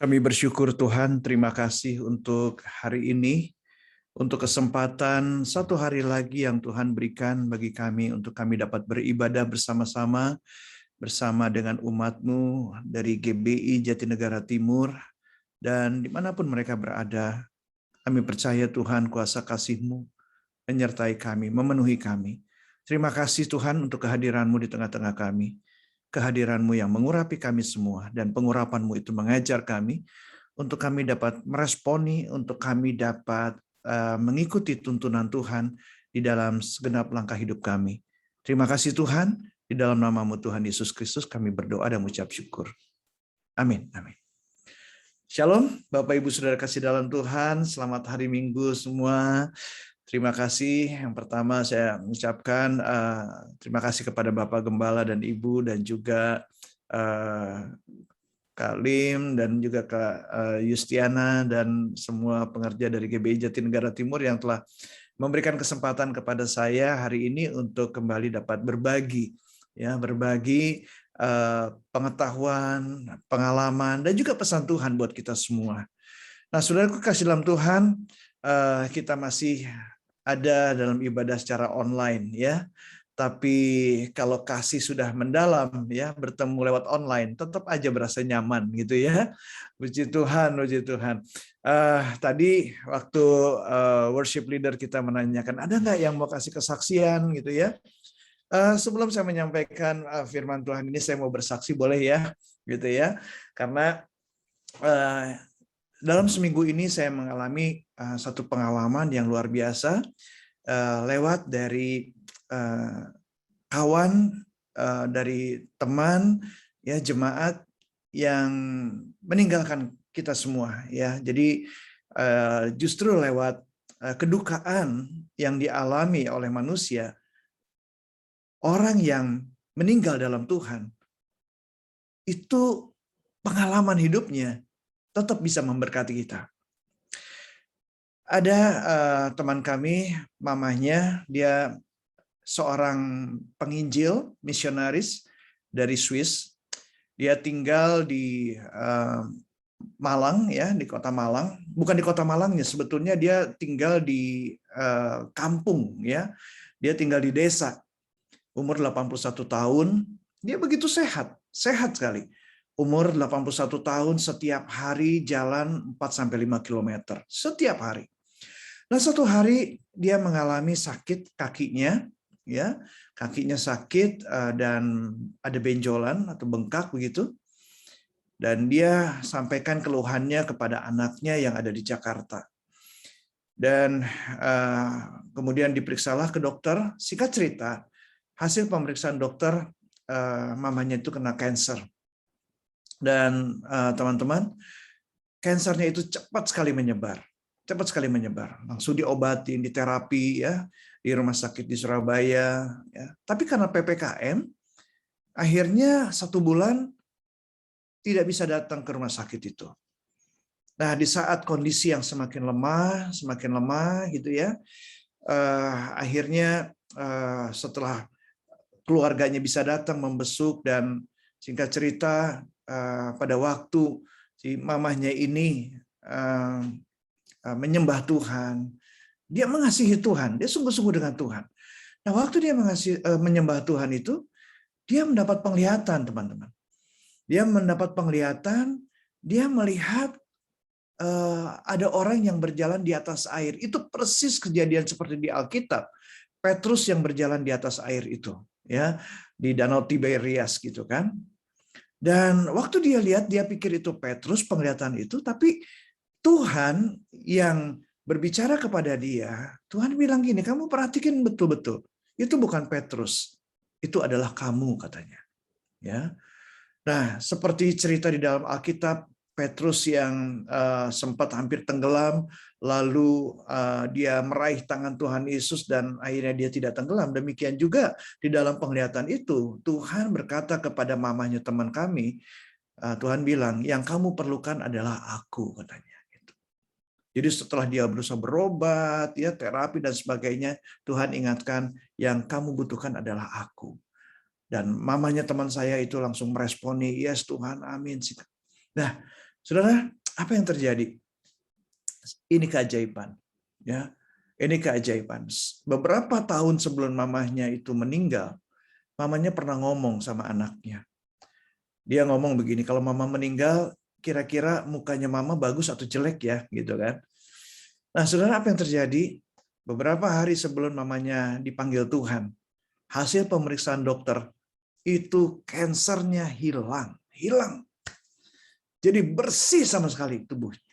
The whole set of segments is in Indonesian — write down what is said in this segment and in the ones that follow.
Kami bersyukur Tuhan, terima kasih untuk hari ini, untuk kesempatan satu hari lagi yang Tuhan berikan bagi kami untuk kami dapat beribadah bersama-sama, bersama dengan umat-Mu dari GBI Jatinegara Timur, dan dimanapun mereka berada. Kami percaya Tuhan kuasa kasih-Mu menyertai kami, memenuhi kami. Terima kasih Tuhan untuk kehadiran-Mu di tengah-tengah kami. Kehadiran-Mu yang mengurapi kami semua, dan pengurapan-Mu itu mengajar kami, untuk kami dapat meresponi, untuk kami dapat mengikuti tuntunan Tuhan di dalam segenap langkah hidup kami. Terima kasih Tuhan, di dalam nama-Mu Tuhan Yesus Kristus kami berdoa dan mengucap syukur. Amin. Amin. Shalom, Bapak Ibu Saudara kasih dalam Tuhan, selamat hari Minggu semua. Terima kasih. Yang pertama saya mengucapkan terima kasih kepada Bapak Gembala dan Ibu, dan juga Kak Lim, dan juga Kak Yustiana, dan semua pengerja dari GBI Jatinegara Timur yang telah memberikan kesempatan kepada saya hari ini untuk kembali dapat berbagi, ya, berbagi pengetahuan, pengalaman, dan juga pesan Tuhan buat kita semua. Nah, saudaraku kasih dalam Tuhan, kita masih ada dalam ibadah secara online, ya. Tapi kalau kasih sudah mendalam, ya, bertemu lewat online, tetap aja berasa nyaman gitu ya. Puji Tuhan, puji Tuhan. Tadi waktu worship leader kita menanyakan, ada nggak yang mau kasih kesaksian gitu ya? Sebelum saya menyampaikan firman Tuhan ini, saya mau bersaksi, boleh ya, gitu ya? Karena dalam seminggu ini saya mengalami satu pengalaman yang luar biasa lewat dari kawan, dari teman, ya, jemaat yang meninggalkan kita semua, ya. Jadi justru lewat kedukaan yang dialami oleh manusia, orang yang meninggal dalam Tuhan itu pengalaman hidupnya tetap bisa memberkati kita. Ada teman kami, mamanya, dia seorang penginjil, misionaris dari Swiss. Dia tinggal di Malang, ya, di kota Malang. Bukan di kota Malangnya, sebetulnya dia tinggal di kampung, ya. Dia tinggal di desa. Umur 81 tahun, dia begitu sehat sekali. Umur 81 tahun, setiap hari jalan 4-5 kilometer. Setiap hari. Nah, satu hari dia mengalami sakit kakinya, ya. Kakinya sakit dan ada benjolan atau bengkak begitu. Dan dia sampaikan keluhannya kepada anaknya yang ada di Jakarta. Dan kemudian diperiksalah ke dokter. Singkat cerita, hasil pemeriksaan dokter, mamanya itu kena kanker. Dan teman-teman, kankernya itu cepat sekali menyebar. Langsung diobatin, diterapi, ya, di rumah sakit di Surabaya, ya. Tapi karena PPKM, akhirnya 1 bulan tidak bisa datang ke rumah sakit itu. Nah, di saat kondisi yang semakin lemah gitu ya, akhirnya setelah keluarganya bisa datang membesuk, dan singkat cerita pada waktu si mamahnya ini menyembah Tuhan, dia mengasihi Tuhan, dia sungguh-sungguh dengan Tuhan. Nah, waktu dia menyembah Tuhan itu, dia mendapat penglihatan, teman-teman. Dia mendapat penglihatan, dia melihat ada orang yang berjalan di atas air. Itu persis kejadian seperti di Alkitab. Petrus yang berjalan di atas air itu, ya, di Danau Tiberias gitu kan. Dan waktu dia lihat, dia pikir itu Petrus, penglihatan itu, tapi Tuhan yang berbicara kepada dia, Tuhan bilang gini, kamu perhatikan betul-betul, itu bukan Petrus, itu adalah kamu, katanya. Ya. Nah, seperti cerita di dalam Alkitab, Petrus yang sempat hampir tenggelam, lalu dia meraih tangan Tuhan Yesus dan akhirnya dia tidak tenggelam. Demikian juga di dalam penglihatan itu, Tuhan berkata kepada mamanya teman kami, Tuhan bilang, yang kamu perlukan adalah aku, katanya. Jadi setelah dia berusaha berobat, ya, terapi dan sebagainya, Tuhan ingatkan, yang kamu butuhkan adalah aku. Dan mamanya teman saya itu langsung meresponi, yes Tuhan, amin. Nah, Saudara, apa yang terjadi? Ini keajaiban. Ya, ini keajaiban. Beberapa tahun sebelum mamahnya itu meninggal, mamanya pernah ngomong sama anaknya. Dia ngomong begini, kalau mama meninggal, kira-kira mukanya mama bagus atau jelek ya, gitu kan. Nah, saudara, apa yang terjadi? Beberapa hari sebelum mamanya dipanggil Tuhan, hasil pemeriksaan dokter, itu kansernya hilang. Jadi bersih sama sekali tubuhnya.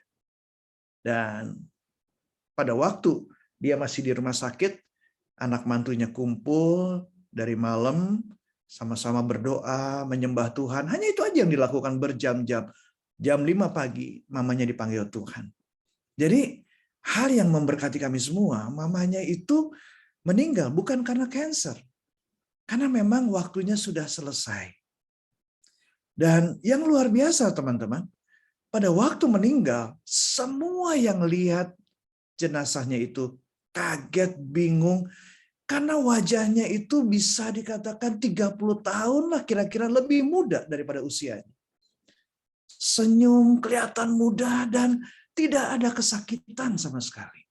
Dan pada waktu dia masih di rumah sakit, anak mantunya kumpul dari malam, sama-sama berdoa, menyembah Tuhan. Hanya itu aja yang dilakukan berjam-jam. Jam 5 pagi, mamanya dipanggil Tuhan. Jadi, hal yang memberkati kami semua, mamanya itu meninggal bukan karena kanker. Karena memang waktunya sudah selesai. Dan yang luar biasa, teman-teman, pada waktu meninggal, semua yang lihat jenazahnya itu kaget, bingung, karena wajahnya itu bisa dikatakan 30 tahun lah kira-kira lebih muda daripada usianya. Senyum, kelihatan muda, dan tidak ada kesakitan sama sekali.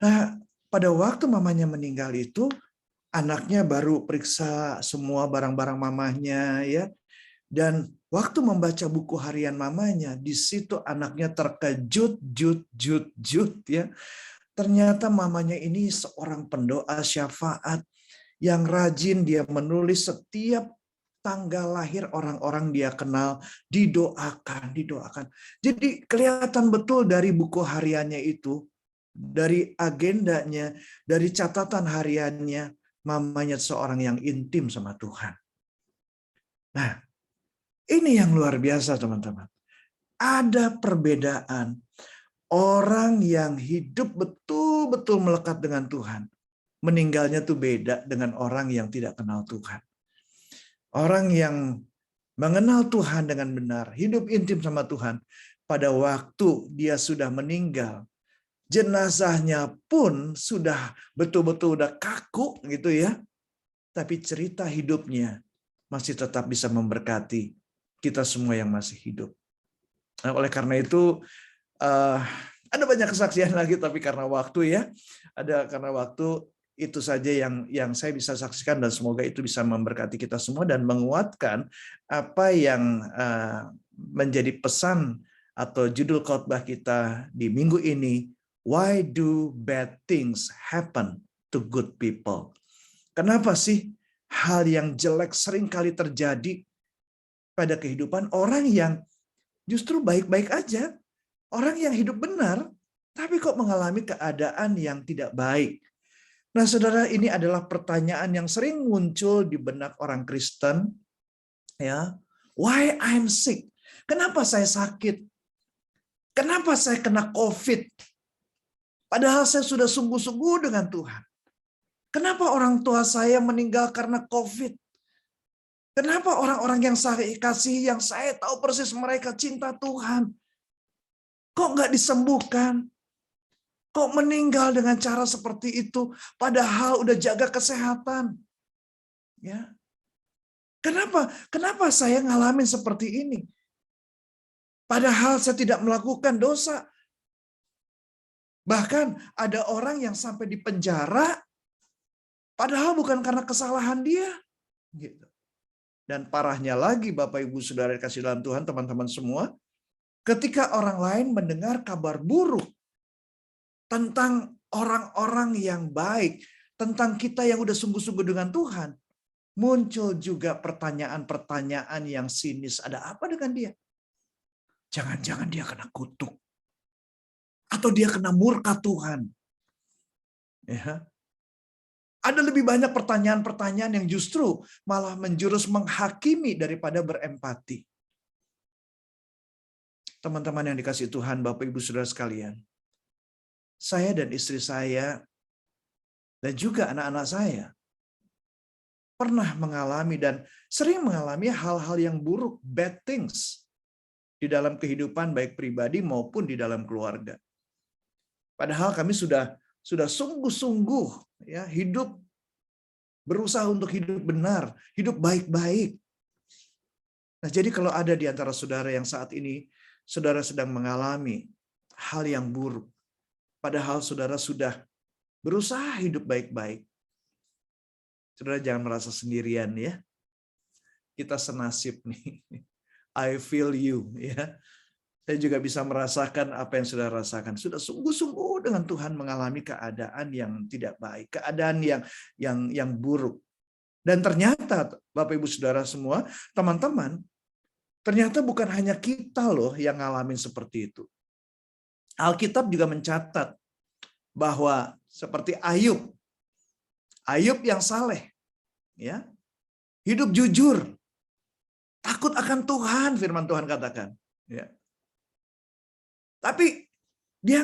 Nah, pada waktu mamanya meninggal itu, anaknya baru periksa semua barang-barang mamahnya, ya. Dan waktu membaca buku harian mamanya, di situ anaknya terkejut, ya. Ternyata mamanya ini seorang pendoa syafaat yang rajin, dia menulis setiap tanggal lahir orang-orang dia kenal, didoakan. Jadi kelihatan betul dari buku hariannya itu, dari agendanya, dari catatan hariannya, mamanya seorang yang intim sama Tuhan. Nah, ini yang luar biasa, teman-teman. Ada perbedaan orang yang hidup betul-betul melekat dengan Tuhan. Meninggalnya tuh beda dengan orang yang tidak kenal Tuhan. Orang yang mengenal Tuhan dengan benar, hidup intim sama Tuhan, pada waktu dia sudah meninggal, jenazahnya pun sudah betul-betul udah kaku gitu ya. Tapi cerita hidupnya masih tetap bisa memberkati kita semua yang masih hidup. Nah, oleh karena itu ada banyak kesaksian lagi, tapi karena waktu ya, karena waktu itu saja yang saya bisa saksikan, dan semoga itu bisa memberkati kita semua dan menguatkan apa yang menjadi pesan atau judul khotbah kita di minggu ini. Why do bad things happen to good people? Kenapa sih hal yang jelek sering kali terjadi pada kehidupan orang yang justru baik-baik aja? Orang yang hidup benar, tapi kok mengalami keadaan yang tidak baik. Nah, saudara, ini adalah pertanyaan yang sering muncul di benak orang Kristen. Ya, why I'm sick? Kenapa saya sakit? Kenapa saya kena COVID? Padahal saya sudah sungguh-sungguh dengan Tuhan. Kenapa orang tua saya meninggal karena COVID? Kenapa orang-orang yang saya kasih, yang saya tahu persis mereka cinta Tuhan, kok nggak disembuhkan? Kok meninggal dengan cara seperti itu? Padahal udah jaga kesehatan. Ya, Kenapa saya ngalamin seperti ini? Padahal saya tidak melakukan dosa. Bahkan ada orang yang sampai di penjara, padahal bukan karena kesalahan dia. Gitu. Dan parahnya lagi, Bapak Ibu Saudara kasih dalam Tuhan, teman-teman semua, ketika orang lain mendengar kabar buruk tentang orang-orang yang baik, tentang kita yang udah sungguh-sungguh dengan Tuhan, muncul juga pertanyaan-pertanyaan yang sinis. Ada apa dengan dia? Jangan-jangan dia kena kutuk. Atau dia kena murka Tuhan. Ya. Ada lebih banyak pertanyaan-pertanyaan yang justru malah menjurus menghakimi daripada berempati. Teman-teman yang dikasihi Tuhan, Bapak Ibu Saudara sekalian, saya dan istri saya, dan juga anak-anak saya, pernah mengalami dan sering mengalami hal-hal yang buruk, bad things, di dalam kehidupan baik pribadi maupun di dalam keluarga. Padahal kami sudah sungguh-sungguh ya hidup, berusaha untuk hidup benar, hidup baik-baik. Nah, jadi kalau ada di antara saudara yang saat ini saudara sedang mengalami hal yang buruk, padahal saudara sudah berusaha hidup baik-baik. Saudara jangan merasa sendirian ya. Kita senasib nih. I feel you ya. Saya juga bisa merasakan apa yang saudara rasakan. Sudah sungguh-sungguh dengan Tuhan mengalami keadaan yang tidak baik, keadaan yang buruk. Dan ternyata Bapak Ibu Saudara semua, teman-teman, ternyata bukan hanya kita loh yang ngalamin seperti itu. Alkitab juga mencatat bahwa seperti Ayub yang saleh, ya, hidup jujur, takut akan Tuhan, firman Tuhan katakan, ya. Tapi dia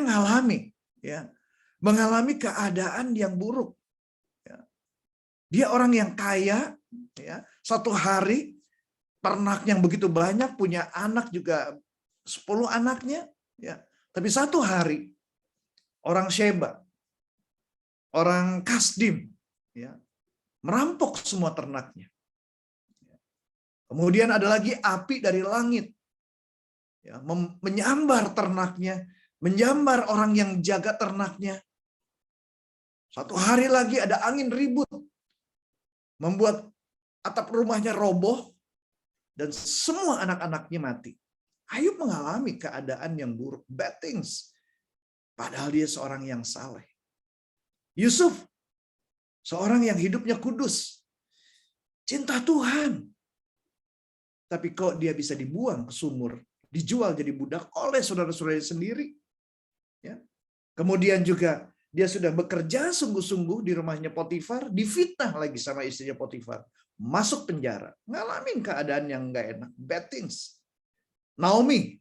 mengalami keadaan yang buruk. Ya. Dia orang yang kaya, ya, satu hari ternak yang begitu banyak, punya anak juga 10 anaknya, ya. Tapi satu hari orang Sheba, orang Kasdim, ya, merampok semua ternaknya. Kemudian ada lagi api dari langit, ya, menyambar ternaknya, menyambar orang yang jaga ternaknya. Satu hari lagi ada angin ribut, membuat atap rumahnya roboh, dan semua anak-anaknya mati. Ayub mengalami keadaan yang buruk, bad things. Padahal dia seorang yang saleh. Yusuf, seorang yang hidupnya kudus, cinta Tuhan. Tapi kok dia bisa dibuang ke sumur, dijual jadi budak oleh saudara-saudaranya sendiri. Ya. Kemudian juga dia sudah bekerja sungguh-sungguh di rumahnya Potifar, difitnah lagi sama istrinya Potifar, masuk penjara, ngalamin keadaan yang nggak enak, bad things. Naomi,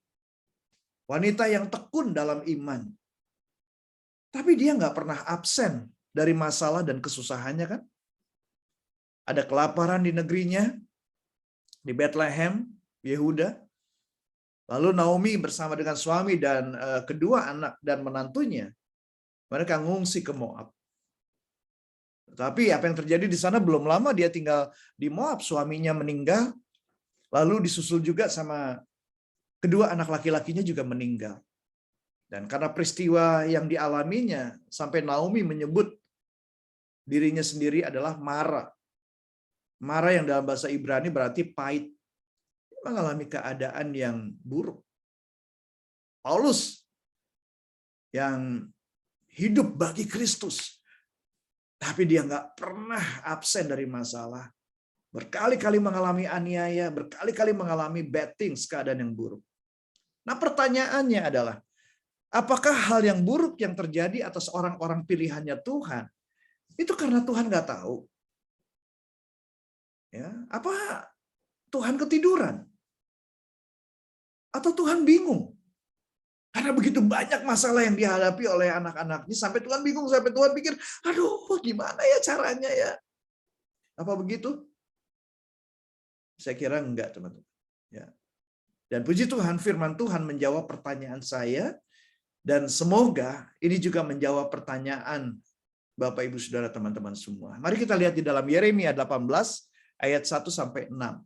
wanita yang tekun dalam iman, tapi dia nggak pernah absen dari masalah dan kesusahannya kan? Ada kelaparan di negerinya, di Bethlehem, Yehuda. Lalu Naomi bersama dengan suami dan kedua anak dan menantunya, mereka ngungsi ke Moab. Tapi apa yang terjadi di sana, belum lama dia tinggal di Moab, suaminya meninggal, lalu disusul juga sama kedua anak laki-lakinya juga meninggal. Dan karena peristiwa yang dialaminya, sampai Naomi menyebut dirinya sendiri adalah Mara. Mara yang dalam bahasa Ibrani berarti pahit. Mengalami keadaan yang buruk. Paulus yang hidup bagi Kristus, tapi dia nggak pernah absen dari masalah. Berkali-kali mengalami aniaya, berkali-kali mengalami bad things, keadaan yang buruk. Nah, pertanyaannya adalah, apakah hal yang buruk yang terjadi atas orang-orang pilihannya Tuhan itu karena Tuhan nggak tahu? Ya, apa Tuhan ketiduran? Atau Tuhan bingung? Karena begitu banyak masalah yang dihadapi oleh anak-anaknya, sampai Tuhan bingung, sampai Tuhan pikir, aduh gimana ya caranya ya? Apa begitu? Saya kira enggak, teman-teman. Ya. Dan puji Tuhan, firman Tuhan menjawab pertanyaan saya, dan semoga ini juga menjawab pertanyaan Bapak Ibu Saudara teman-teman semua. Mari kita lihat di dalam Yeremia 18 ayat 1 sampai 6.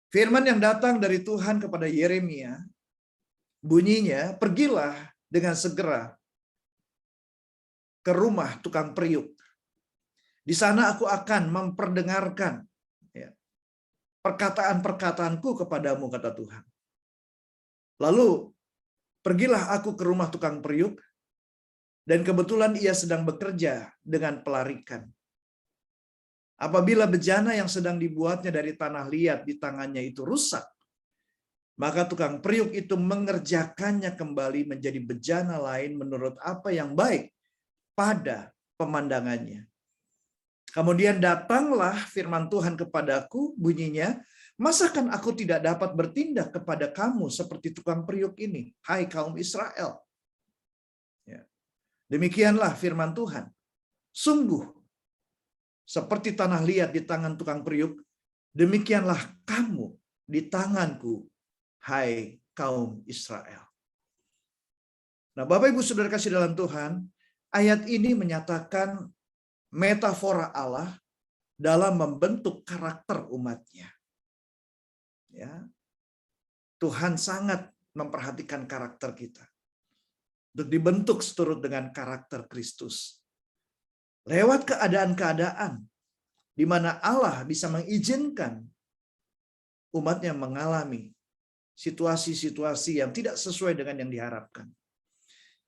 Firman yang datang dari Tuhan kepada Yeremia bunyinya, pergilah dengan segera ke rumah tukang periuk. Di sana aku akan memperdengarkan perkataan-perkataanku kepadamu, kata Tuhan. Lalu pergilah aku ke rumah tukang periuk, dan kebetulan ia sedang bekerja dengan pelarikan. Apabila bejana yang sedang dibuatnya dari tanah liat di tangannya itu rusak, maka tukang periuk itu mengerjakannya kembali menjadi bejana lain menurut apa yang baik pada pemandangannya. Kemudian datanglah firman Tuhan kepadaku, bunyinya, masakan aku tidak dapat bertindak kepada kamu seperti tukang periuk ini, hai kaum Israel? Ya. Demikianlah firman Tuhan. Sungguh, seperti tanah liat di tangan tukang periuk, demikianlah kamu di tanganku, hai kaum Israel. Nah, Bapak Ibu Saudara kasih dalam Tuhan, ayat ini menyatakan metafora Allah dalam membentuk karakter umatnya. Ya. Tuhan sangat memperhatikan karakter kita. Untuk dibentuk seturut dengan karakter Kristus. Lewat keadaan-keadaan di mana Allah bisa mengizinkan umatnya mengalami situasi-situasi yang tidak sesuai dengan yang diharapkan.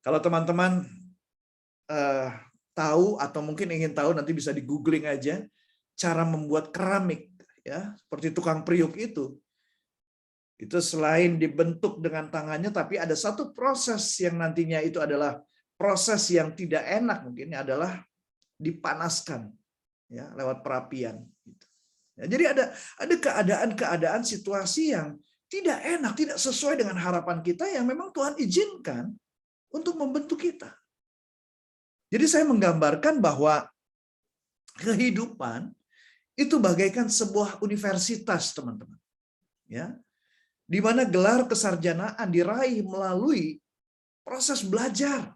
Kalau teman-teman tahu atau mungkin ingin tahu, nanti bisa di googling aja cara membuat keramik, ya, seperti tukang priuk itu selain dibentuk dengan tangannya, tapi ada satu proses yang nantinya itu adalah proses yang tidak enak, mungkin adalah dipanaskan, ya, lewat perapian. Ya, jadi ada keadaan-keadaan situasi yang tidak enak, tidak sesuai dengan harapan kita yang memang Tuhan izinkan untuk membentuk kita. Jadi saya menggambarkan bahwa kehidupan itu bagaikan sebuah universitas, teman-teman. Ya, di mana gelar kesarjanaan diraih melalui proses belajar.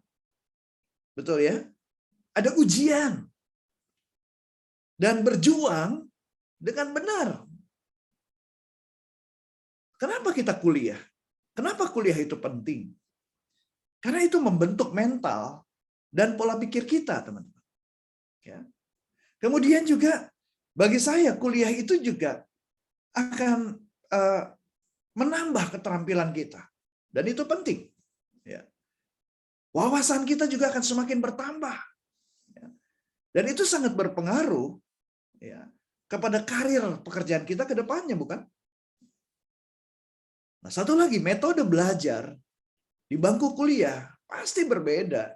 Betul ya? Ada ujian. Dan berjuang dengan benar. Kenapa kita kuliah? Kenapa kuliah itu penting? Karena itu membentuk mental dan pola pikir kita, teman-teman. Ya. Kemudian juga bagi saya kuliah itu juga akan menambah keterampilan kita, dan itu penting. Ya. Wawasan kita juga akan semakin bertambah, ya. Dan itu sangat berpengaruh, ya, kepada karir pekerjaan kita ke depannya, bukan? Nah, satu lagi, metode belajar di bangku kuliah pasti berbeda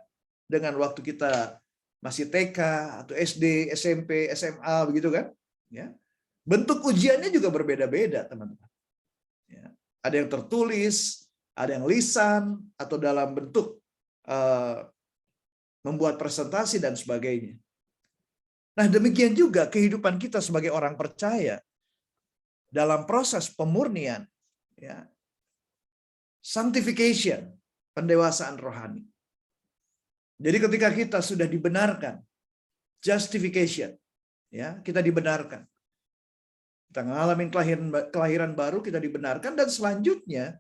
dengan waktu kita masih TK atau SD, SMP, SMA, begitu kan? Ya. Bentuk ujiannya juga berbeda-beda, teman-teman. Ya. Ada yang tertulis, ada yang lisan, atau dalam bentuk membuat presentasi dan sebagainya. Nah, demikian juga kehidupan kita sebagai orang percaya dalam proses pemurnian, ya, sanctification, pendewasaan rohani. Jadi ketika kita sudah dibenarkan, justification, ya, kita dibenarkan. Kita mengalami kelahiran baru, kita dibenarkan, dan selanjutnya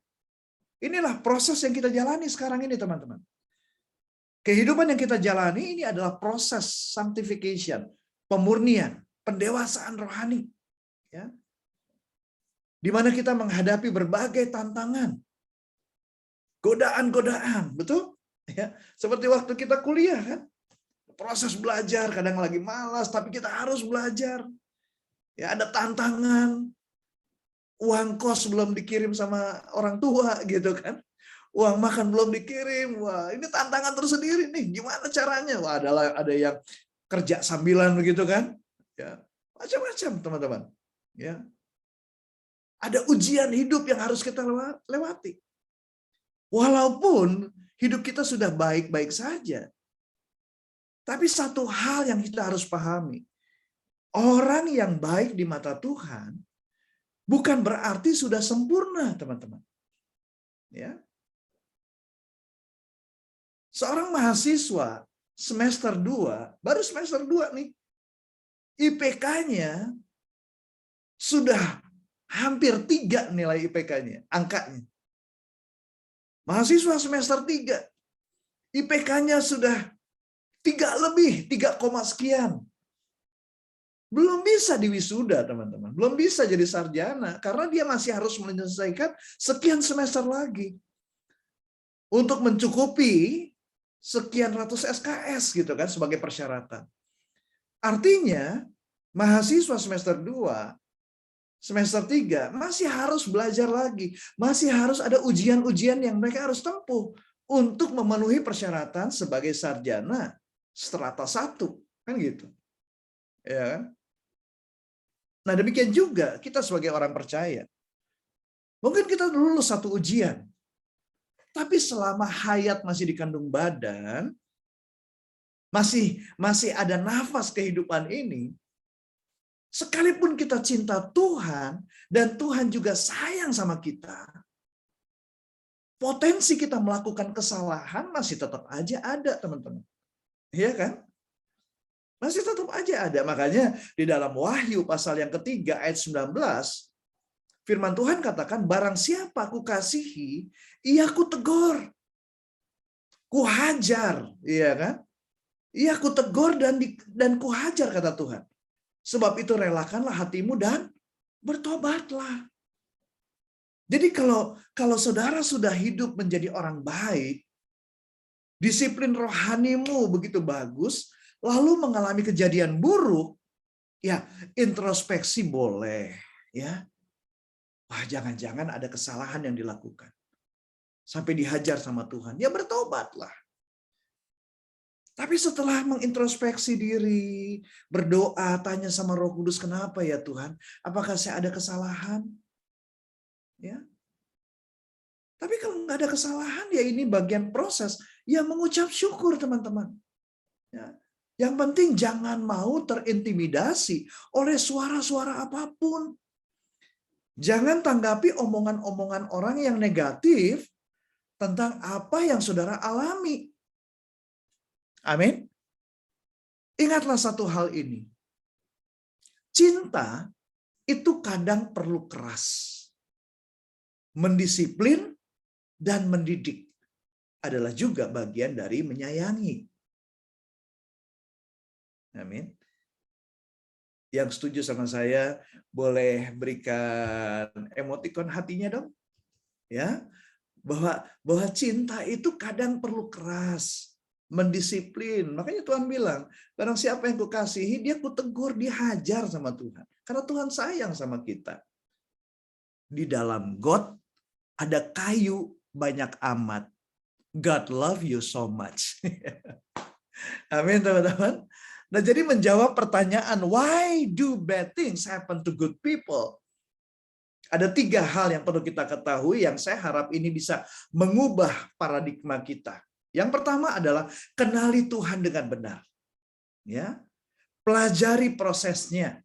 inilah proses yang kita jalani sekarang ini, teman-teman. Kehidupan yang kita jalani ini adalah proses sanctification, pemurnian, pendewasaan rohani, ya, di mana kita menghadapi berbagai tantangan, godaan-godaan, betul? Ya, seperti waktu kita kuliah kan, proses belajar, kadang lagi malas, tapi kita harus belajar. Ya, ada tantangan, uang kos belum dikirim sama orang tua, gitu kan? Uang makan belum dikirim, wah ini tantangan tersendiri nih, gimana caranya? Wah, ada yang kerja sambilan begitu kan? Ya, macam-macam, teman-teman. Ya, ada ujian hidup yang harus kita lewati. Walaupun hidup kita sudah baik-baik saja, tapi satu hal yang kita harus pahami, orang yang baik di mata Tuhan bukan berarti sudah sempurna, teman-teman. Ya. Seorang mahasiswa semester 2, baru semester 2 nih, IPK-nya sudah hampir 3 nilai IPK-nya, angkanya. Mahasiswa semester 3, IPK-nya sudah 3 lebih, 3, sekian. Belum bisa diwisuda, teman-teman. Belum bisa jadi sarjana, karena dia masih harus menyelesaikan sekian semester lagi. Untuk mencukupi sekian ratus SKS, gitu kan, sebagai persyaratan. Artinya, mahasiswa semester 2, semester 3 masih harus belajar lagi. Masih harus ada ujian-ujian yang mereka harus tempuh untuk memenuhi persyaratan sebagai sarjana strata 1. Kan gitu. Ya kan? Nah, demikian juga kita sebagai orang percaya. Mungkin kita lulus satu ujian. Tapi selama hayat masih dikandung badan, masih ada nafas kehidupan ini, sekalipun kita cinta Tuhan dan Tuhan juga sayang sama kita, potensi kita melakukan kesalahan masih tetap aja ada, teman-teman. Iya kan? Masih tetap aja ada. Makanya di dalam Wahyu pasal yang ketiga ayat 19, Firman Tuhan katakan, barang siapa aku kasihi, ia ku tegur, ku hajar, iya kan? Ia ku tegur dan ku hajar, kata Tuhan. Sebab itu relakanlah hatimu dan bertobatlah. Jadi kalau saudara sudah hidup menjadi orang baik, disiplin rohanimu begitu bagus, lalu mengalami kejadian buruk, ya introspeksi boleh, ya. Wah, jangan-jangan ada kesalahan yang dilakukan. Sampai dihajar sama Tuhan. Ya bertobatlah. Tapi setelah mengintrospeksi diri, berdoa, tanya sama Roh Kudus, kenapa ya Tuhan? Apakah saya ada kesalahan? Ya. Tapi kalau nggak ada kesalahan, ya ini bagian proses. Ya mengucap syukur, teman-teman. Ya. Yang penting jangan mau terintimidasi oleh suara-suara apapun. Jangan tanggapi omongan-omongan orang yang negatif tentang apa yang saudara alami. Amin. Ingatlah satu hal ini. Cinta itu kadang perlu keras. Mendisiplin dan mendidik adalah juga bagian dari menyayangi. Amin. Yang setuju sama saya boleh berikan emotikon hatinya dong. Ya. Bahwa cinta itu kadang perlu keras, mendisiplin. Makanya Tuhan bilang, barang siapa yang kukasihi, dia kutegur, dihajar sama Tuhan. Karena Tuhan sayang sama kita. Di dalam got ada kayu banyak amat. God love you so much. Amin, teman-teman. Nah, jadi menjawab pertanyaan, why do bad things happen to good people? Ada 3 hal yang perlu kita ketahui yang saya harap ini bisa mengubah paradigma kita. Yang pertama adalah kenali Tuhan dengan benar. Ya. Pelajari prosesnya.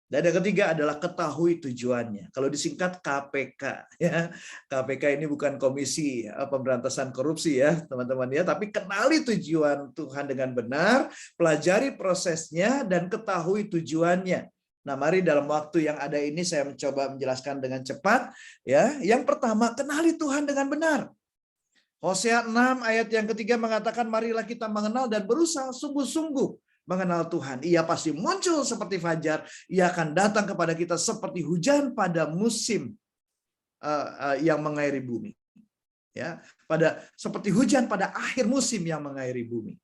Dan yang ketiga adalah ketahui tujuannya. Kalau disingkat KPK, ya. KPK ini bukan Komisi Pemberantasan Korupsi ya, teman-teman ya, tapi kenali tujuan Tuhan dengan benar, pelajari prosesnya dan ketahui tujuannya. Nah, mari dalam waktu yang ada ini saya mencoba menjelaskan dengan cepat ya. Yang pertama, kenali Tuhan dengan benar. Hosea 6 ayat yang ketiga mengatakan, marilah kita mengenal dan berusaha sungguh-sungguh mengenal Tuhan. Ia pasti muncul seperti fajar, ia akan datang kepada kita seperti hujan pada musim yang mengairi bumi. Ya, seperti hujan pada akhir musim yang mengairi bumi.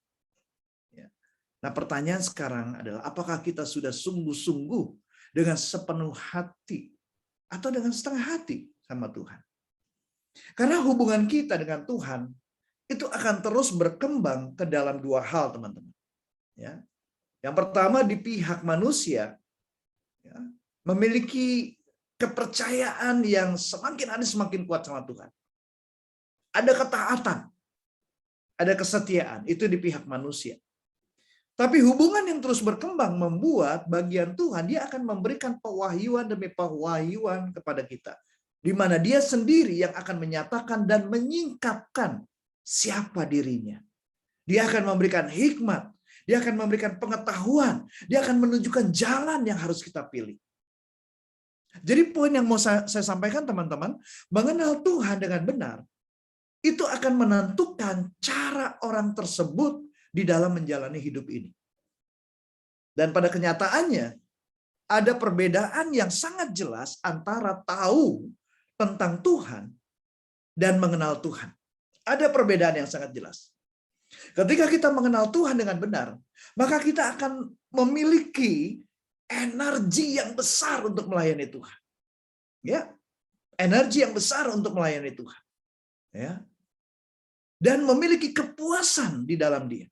Ya. Nah, pertanyaan sekarang adalah apakah kita sudah sungguh-sungguh dengan sepenuh hati atau dengan setengah hati sama Tuhan? Karena hubungan kita dengan Tuhan itu akan terus berkembang ke dalam 2 hal, teman-teman. Ya. Yang pertama di pihak manusia, ya, memiliki kepercayaan yang semakin hari semakin kuat sama Tuhan. Ada ketaatan, ada kesetiaan, itu di pihak manusia. Tapi hubungan yang terus berkembang membuat bagian Tuhan, dia akan memberikan pewahyuan demi pewahyuan kepada kita. Di mana dia sendiri yang akan menyatakan dan menyingkapkan siapa dirinya. Dia akan memberikan hikmat, dia akan memberikan pengetahuan, dia akan menunjukkan jalan yang harus kita pilih. Jadi poin yang mau saya sampaikan teman-teman, mengenal Tuhan dengan benar, itu akan menentukan cara orang tersebut di dalam menjalani hidup ini. Dan pada kenyataannya, ada perbedaan yang sangat jelas antara tahu tentang Tuhan dan mengenal Tuhan. Ada perbedaan yang sangat jelas. Ketika kita mengenal Tuhan dengan benar, maka kita akan memiliki energi yang besar untuk melayani Tuhan. Ya, energi yang besar untuk melayani Tuhan. Ya. Dan memiliki kepuasan di dalam dia.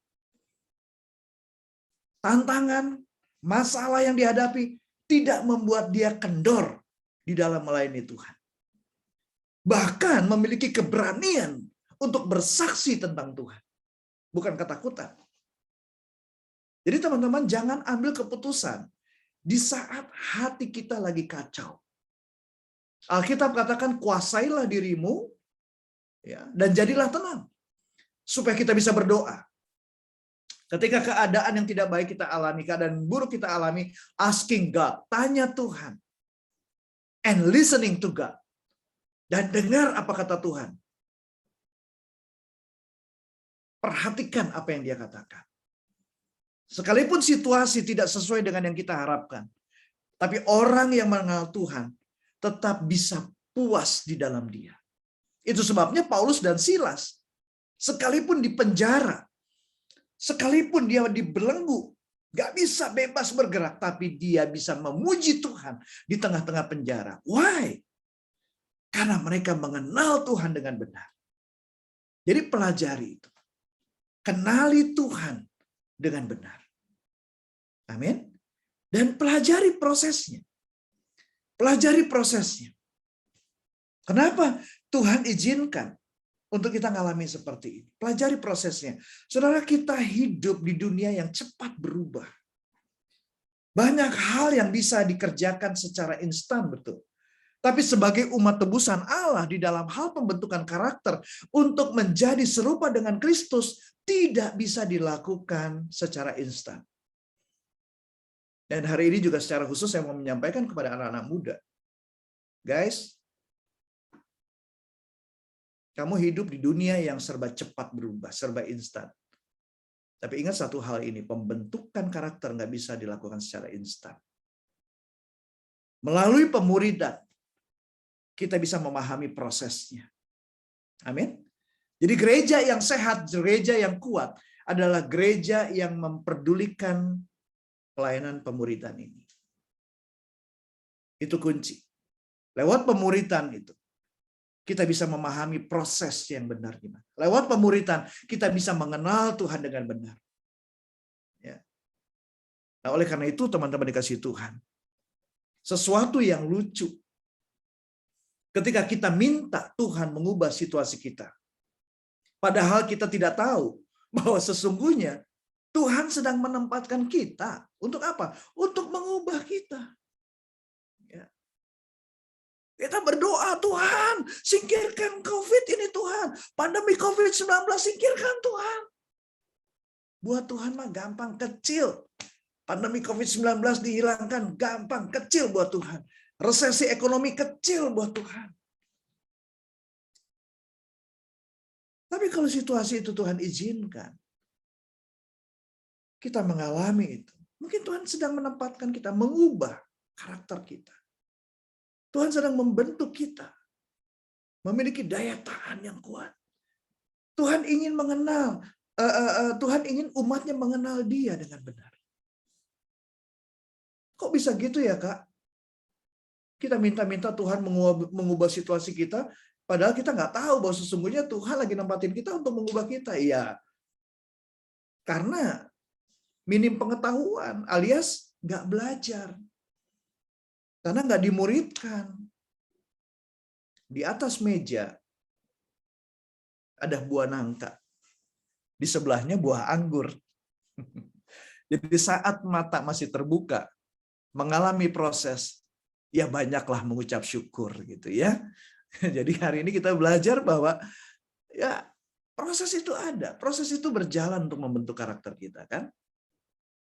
Tantangan, masalah yang dihadapi tidak membuat dia kendor di dalam melayani Tuhan. Bahkan memiliki keberanian untuk bersaksi tentang Tuhan. Bukan ketakutan. Jadi teman-teman jangan ambil keputusan di saat hati kita lagi kacau. Alkitab katakan kuasailah dirimu ya, dan jadilah tenang. Supaya kita bisa berdoa. Ketika keadaan yang tidak baik kita alami, keadaan buruk kita alami, asking God, tanya Tuhan. and listening to God. Dan dengar apa kata Tuhan. Perhatikan apa yang dia katakan. Sekalipun situasi tidak sesuai dengan yang kita harapkan, tapi orang yang mengenal Tuhan tetap bisa puas di dalam dia. Itu sebabnya Paulus dan Silas, sekalipun di penjara, sekalipun dia dibelenggu, gak bisa bebas bergerak, tapi dia bisa memuji Tuhan di tengah-tengah penjara. Why? Karena mereka mengenal Tuhan dengan benar. Jadi pelajari itu. Kenali Tuhan dengan benar. Amin. Dan pelajari prosesnya. Pelajari prosesnya. Kenapa Tuhan izinkan untuk kita ngalami seperti ini? Pelajari prosesnya. Saudara, kita hidup di dunia yang cepat berubah. Banyak hal yang bisa dikerjakan secara instan, betul. Tapi sebagai umat tebusan Allah di dalam hal pembentukan karakter untuk menjadi serupa dengan Kristus tidak bisa dilakukan secara instan. Dan hari ini juga secara khusus saya mau menyampaikan kepada anak-anak muda. Guys, kamu hidup di dunia yang serba cepat berubah, serba instan. Tapi ingat satu hal ini, pembentukan karakter nggak bisa dilakukan secara instan. Melalui pemuridan, kita bisa memahami prosesnya. Amin. Jadi gereja yang sehat, gereja yang kuat adalah gereja yang memperdulikan pelayanan pemuridan ini. Itu kunci. Lewat pemuridan itu, kita bisa memahami proses yang benar gimana. Lewat pemuridan, kita bisa mengenal Tuhan dengan benar. Ya. Nah, oleh karena itu, teman-teman dikasih Tuhan, sesuatu yang lucu ketika kita minta Tuhan mengubah situasi kita. Padahal kita tidak tahu bahwa sesungguhnya Tuhan sedang menempatkan kita. Untuk apa? Untuk mengubah kita. Ya. Kita berdoa, Tuhan, singkirkan COVID ini Tuhan. Pandemi COVID-19, singkirkan Tuhan. Buat Tuhan mah gampang, kecil. Pandemi COVID-19 dihilangkan, gampang, kecil buat Tuhan. Resesi ekonomi kecil buat Tuhan. Tapi kalau situasi itu Tuhan izinkan, kita mengalami itu. Mungkin Tuhan sedang menempatkan kita, mengubah karakter kita. Tuhan sedang membentuk kita. Memiliki daya tahan yang kuat. Tuhan ingin mengenal, Tuhan ingin umatnya mengenal dia dengan benar. Kok bisa gitu ya, Kak? Kita minta-minta Tuhan mengubah situasi kita, padahal kita nggak tahu bahwa sesungguhnya Tuhan lagi nempatin kita untuk mengubah kita. Iya, karena minim pengetahuan, alias nggak belajar. Karena nggak dimuridkan. Di atas meja ada buah nangka. Di sebelahnya buah anggur. Jadi saat mata masih terbuka, mengalami proses, ya banyaklah mengucap syukur gitu ya. Jadi hari ini kita belajar bahwa ya proses itu ada, proses itu berjalan untuk membentuk karakter kita kan.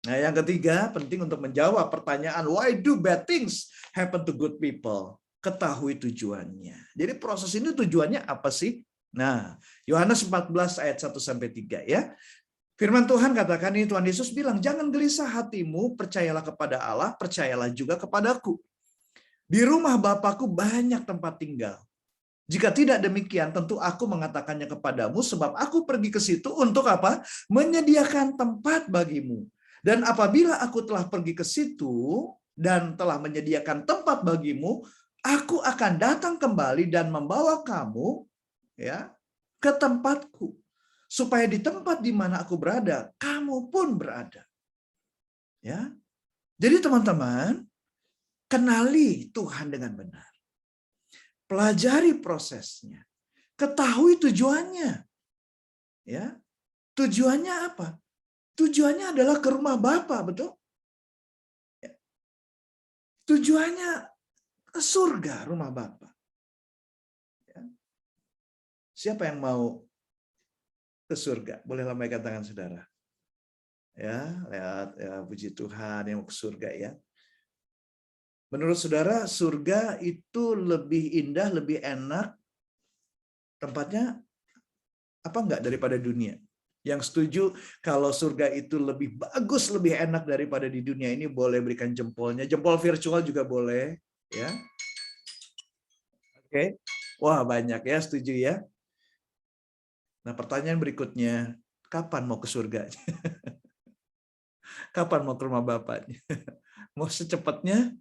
Nah, yang ketiga penting untuk menjawab pertanyaan why do bad things happen to good people? Ketahui tujuannya. Jadi proses ini tujuannya apa sih? Nah, Yohanes 14 ayat 1 sampai 3 ya. Firman Tuhan katakan ini, Tuhan Yesus bilang, jangan gelisah hatimu, percayalah kepada Allah, percayalah juga kepadaku. Di rumah Bapakku banyak tempat tinggal. Jika tidak demikian, tentu aku mengatakannya kepadamu, sebab aku pergi ke situ untuk apa? Menyediakan tempat bagimu. Dan apabila aku telah pergi ke situ dan telah menyediakan tempat bagimu, aku akan datang kembali dan membawa kamu ya ke tempatku. Supaya di tempat di mana aku berada, kamu pun berada. Ya. Jadi teman-teman, kenali Tuhan dengan benar. Pelajari prosesnya. Ketahui tujuannya. Ya. Tujuannya apa? Tujuannya adalah ke rumah Bapa, betul? Ya. Tujuannya ke surga, rumah Bapa. Ya. Siapa yang mau ke surga? Boleh lambaikan tangan saudara. Ya, lihat ya, puji Tuhan yang mau ke surga ya. Menurut saudara, surga itu lebih indah, lebih enak tempatnya apa enggak daripada dunia? Yang setuju kalau surga itu lebih bagus, lebih enak daripada di dunia ini boleh berikan jempolnya. Jempol virtual juga boleh, ya. Oke. Wah, banyak ya setuju ya. Nah, pertanyaan berikutnya, kapan mau ke surga? Kapan mau ke rumah Bapaknya? Mau secepatnya?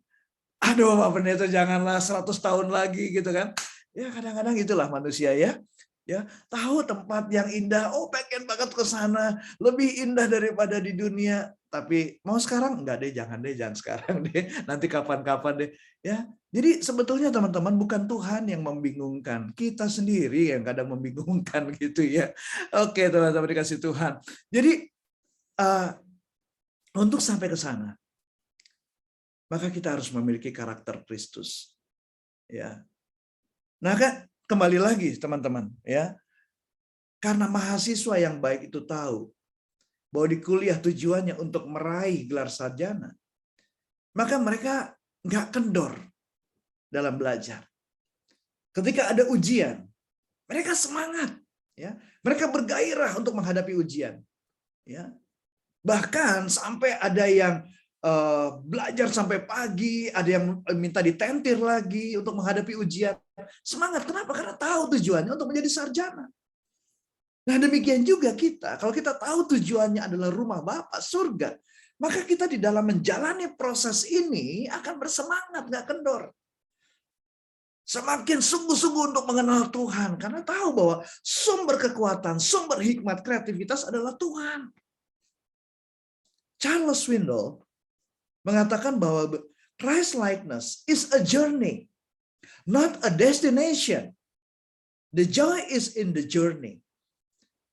Aduh, Pak Pendeta janganlah 100 tahun lagi gitu kan. Ya kadang-kadang itulah manusia ya. Ya, tahu tempat yang indah, oh pengen banget ke sana, lebih indah daripada di dunia. Tapi mau sekarang? Enggak deh, jangan sekarang deh. Nanti kapan-kapan deh. Ya, jadi sebetulnya teman-teman bukan Tuhan yang membingungkan, kita sendiri yang kadang membingungkan gitu ya. Oke, teman-teman dikasih Tuhan. Jadi untuk sampai ke sana, maka kita harus memiliki karakter Kristus. Ya. Nah, kan kembali lagi teman-teman, ya. Karena mahasiswa yang baik itu tahu bahwa di kuliah tujuannya untuk meraih gelar sarjana, maka mereka nggak kendor dalam belajar. Ketika ada ujian, mereka semangat, ya. Mereka bergairah untuk menghadapi ujian, ya. Bahkan sampai ada yang belajar sampai pagi, ada yang minta ditentir lagi untuk menghadapi ujian. Semangat, kenapa? Karena tahu tujuannya untuk menjadi sarjana. Nah, demikian juga kita. Kalau kita tahu tujuannya adalah rumah Bapa, surga, maka kita di dalam menjalani proses ini akan bersemangat, nggak kendor. Semakin sungguh-sungguh untuk mengenal Tuhan, karena tahu bahwa sumber kekuatan, sumber hikmat, kreativitas adalah Tuhan. Charles Swindoll mengatakan bahwa Christ likeness is a journey, not a destination. The joy is in the journey.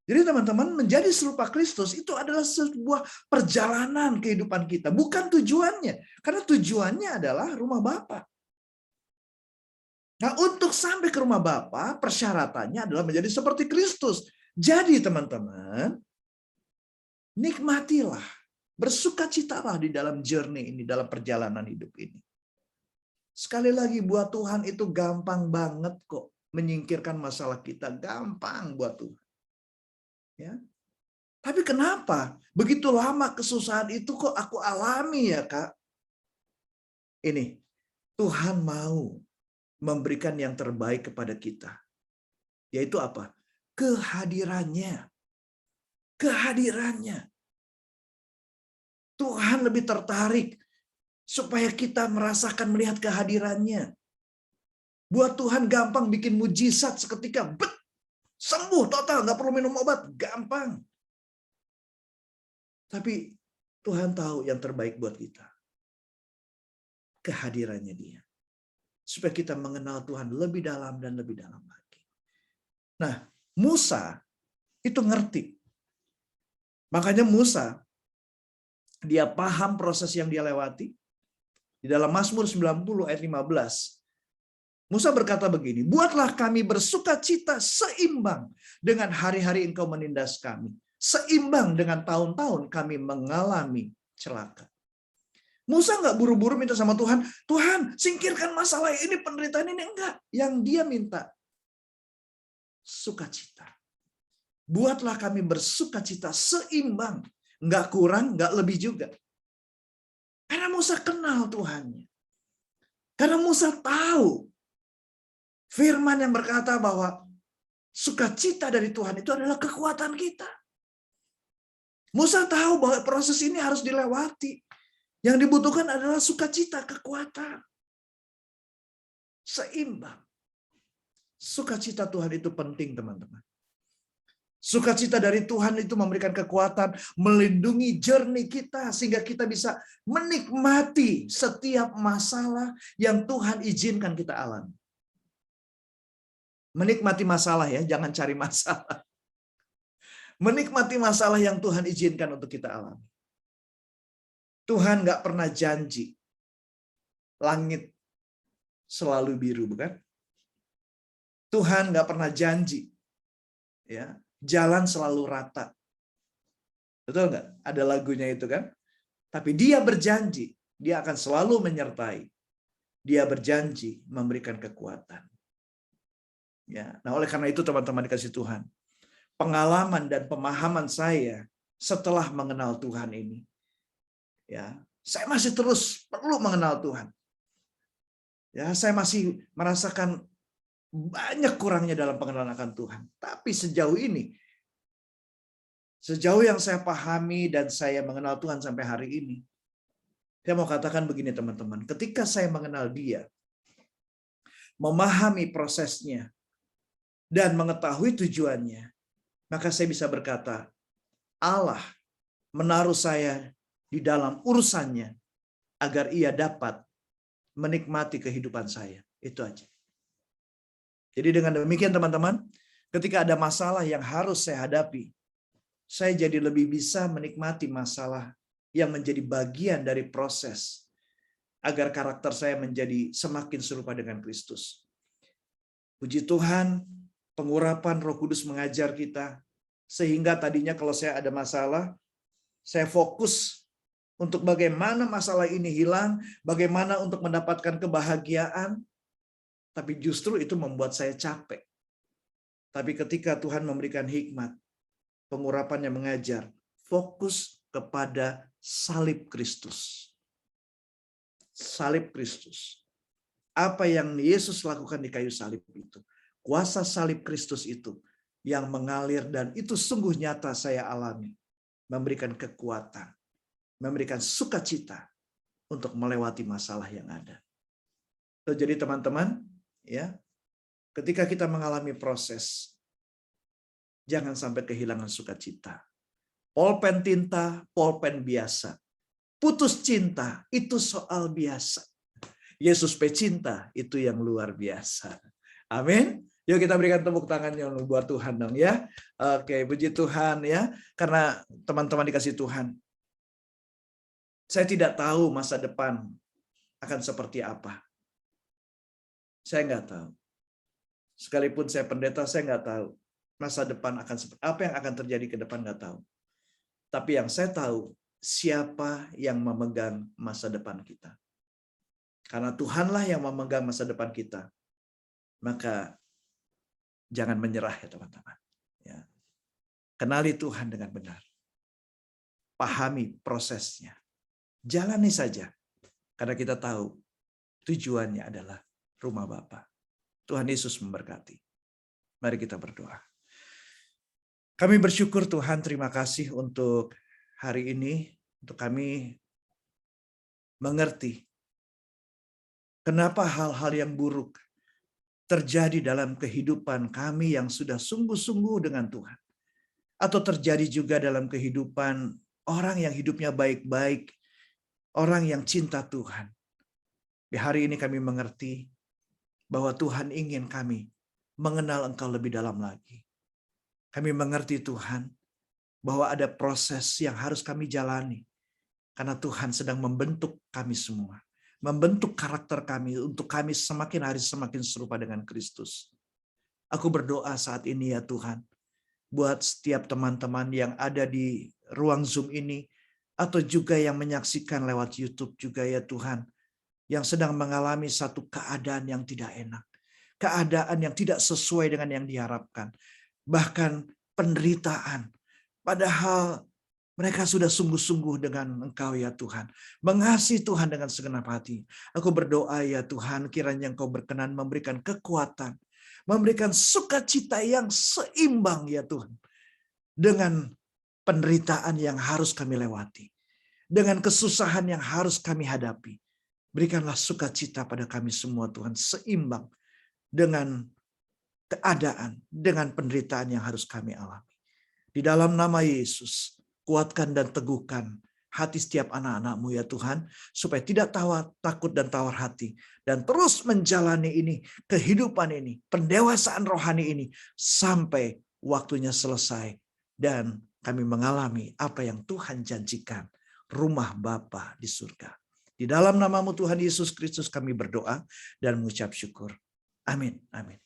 Jadi teman-teman, menjadi serupa Kristus itu adalah sebuah perjalanan kehidupan kita, bukan tujuannya. Karena tujuannya adalah rumah Bapa. Nah, untuk sampai ke rumah Bapa, persyaratannya adalah menjadi seperti Kristus. Jadi teman-teman, nikmatilah, bersukacitalah di dalam journey ini, dalam perjalanan hidup ini. Sekali lagi, buat Tuhan itu gampang banget kok menyingkirkan masalah kita, gampang buat Tuhan. Ya. Tapi kenapa begitu lama kesusahan itu kok aku alami ya, Kak? Ini, Tuhan mau memberikan yang terbaik kepada kita. Yaitu apa? Kehadirannya. Kehadirannya. Tuhan lebih tertarik supaya kita merasakan melihat kehadirannya. Buat Tuhan gampang bikin mujizat seketika, sembuh total, nggak perlu minum obat, gampang. Tapi Tuhan tahu yang terbaik buat kita. Kehadirannya Dia. Supaya kita mengenal Tuhan lebih dalam dan lebih dalam lagi. Nah, Musa itu ngerti. Makanya Musa, dia paham proses yang dia lewati. Di dalam Mazmur 90 ayat 15. Musa berkata begini, buatlah kami bersukacita seimbang dengan hari-hari Engkau menindas kami. Seimbang dengan tahun-tahun kami mengalami celaka. Musa nggak buru-buru minta sama Tuhan, Tuhan singkirkan masalah ini, penderitaan ini. Enggak. Yang dia minta, sukacita. Buatlah kami bersukacita seimbang. Nggak kurang, nggak lebih juga. Karena Musa kenal Tuhannya. Karena Musa tahu firman yang berkata bahwa sukacita dari Tuhan itu adalah kekuatan kita. Musa tahu bahwa proses ini harus dilewati. Yang dibutuhkan adalah sukacita, kekuatan. Seimbang. Sukacita Tuhan itu penting, teman-teman. Sukacita dari Tuhan itu memberikan kekuatan, melindungi jernih kita, sehingga kita bisa menikmati setiap masalah yang Tuhan izinkan kita alami. Menikmati masalah ya, jangan cari masalah. Menikmati masalah yang Tuhan izinkan untuk kita alami. Tuhan nggak pernah janji langit selalu biru, bukan? Tuhan nggak pernah janji ya jalan selalu rata. Betul nggak? Ada lagunya itu kan? Tapi Dia berjanji, Dia akan selalu menyertai. Dia berjanji memberikan kekuatan. Ya, nah oleh karena itu teman-teman dikasih Tuhan, pengalaman dan pemahaman saya setelah mengenal Tuhan ini, ya, saya masih terus perlu mengenal Tuhan. Ya, saya masih merasakan banyak kurangnya dalam pengenalan akan Tuhan. Tapi sejauh ini, sejauh yang saya pahami dan saya mengenal Tuhan sampai hari ini, saya mau katakan begini teman-teman, ketika saya mengenal Dia, memahami prosesnya, dan mengetahui tujuannya, maka saya bisa berkata, Allah menaruh saya di dalam urusannya agar Ia dapat menikmati kehidupan saya. Itu aja. Jadi dengan demikian teman-teman, ketika ada masalah yang harus saya hadapi, saya jadi lebih bisa menikmati masalah yang menjadi bagian dari proses agar karakter saya menjadi semakin serupa dengan Kristus. Puji Tuhan, pengurapan Roh Kudus mengajar kita, sehingga tadinya kalau saya ada masalah, saya fokus untuk bagaimana masalah ini hilang, bagaimana untuk mendapatkan kebahagiaan, tapi justru itu membuat saya capek. Tapi ketika Tuhan memberikan hikmat, pengurapannya mengajar, fokus kepada salib Kristus. Salib Kristus. Apa yang Yesus lakukan di kayu salib itu. Kuasa salib Kristus itu yang mengalir dan itu sungguh nyata saya alami. Memberikan kekuatan, memberikan sukacita untuk melewati masalah yang ada. Jadi teman-teman, ya, ketika kita mengalami proses, jangan sampai kehilangan sukacita. Pulpen tinta, pulpen biasa. Putus cinta, itu soal biasa. Yesus pecinta, itu yang luar biasa. Amin. Yuk kita berikan tepuk tangannya buat Tuhan dong ya. Oke, puji Tuhan ya. Karena teman-teman dikasih Tuhan. Saya tidak tahu masa depan akan seperti apa. Saya nggak tahu. Sekalipun saya pendeta, saya nggak tahu masa depan akan seperti apa yang akan terjadi ke depan, nggak tahu. Tapi yang saya tahu, siapa yang memegang masa depan kita. Karena Tuhanlah yang memegang masa depan kita. Maka jangan menyerah ya teman-teman. Ya. Kenali Tuhan dengan benar. Pahami prosesnya. Jalani saja. Karena kita tahu tujuannya adalah rumah Bapa. Tuhan Yesus memberkati. Mari kita berdoa. Kami bersyukur Tuhan, terima kasih untuk hari ini. Untuk kami mengerti kenapa hal-hal yang buruk terjadi dalam kehidupan kami yang sudah sungguh-sungguh dengan Tuhan. Atau terjadi juga dalam kehidupan orang yang hidupnya baik-baik, orang yang cinta Tuhan. Di hari ini kami mengerti bahwa Tuhan ingin kami mengenal Engkau lebih dalam lagi. Kami mengerti Tuhan bahwa ada proses yang harus kami jalani. Karena Tuhan sedang membentuk kami semua. Membentuk karakter kami untuk kami semakin hari semakin serupa dengan Kristus. Aku berdoa saat ini ya Tuhan, buat setiap teman-teman yang ada di ruang Zoom ini, atau juga yang menyaksikan lewat YouTube juga ya Tuhan, yang sedang mengalami satu keadaan yang tidak enak, keadaan yang tidak sesuai dengan yang diharapkan, bahkan penderitaan, padahal mereka sudah sungguh-sungguh dengan Engkau ya Tuhan. Mengasihi Tuhan dengan segenap hati. Aku berdoa ya Tuhan, kiranya Engkau berkenan memberikan kekuatan. Memberikan sukacita yang seimbang ya Tuhan. Dengan penderitaan yang harus kami lewati. Dengan kesusahan yang harus kami hadapi. Berikanlah sukacita pada kami semua Tuhan. Seimbang dengan keadaan. Dengan penderitaan yang harus kami alami. Di dalam nama Yesus. Kuatkan dan teguhkan hati setiap anak-anak-Mu ya Tuhan, supaya tidak takut dan tawar hati, dan terus menjalani ini, kehidupan ini, pendewasaan rohani ini, sampai waktunya selesai, dan kami mengalami apa yang Tuhan janjikan, rumah Bapa di surga. Di dalam nama-Mu Tuhan Yesus Kristus kami berdoa dan mengucap syukur. Amin. Amin.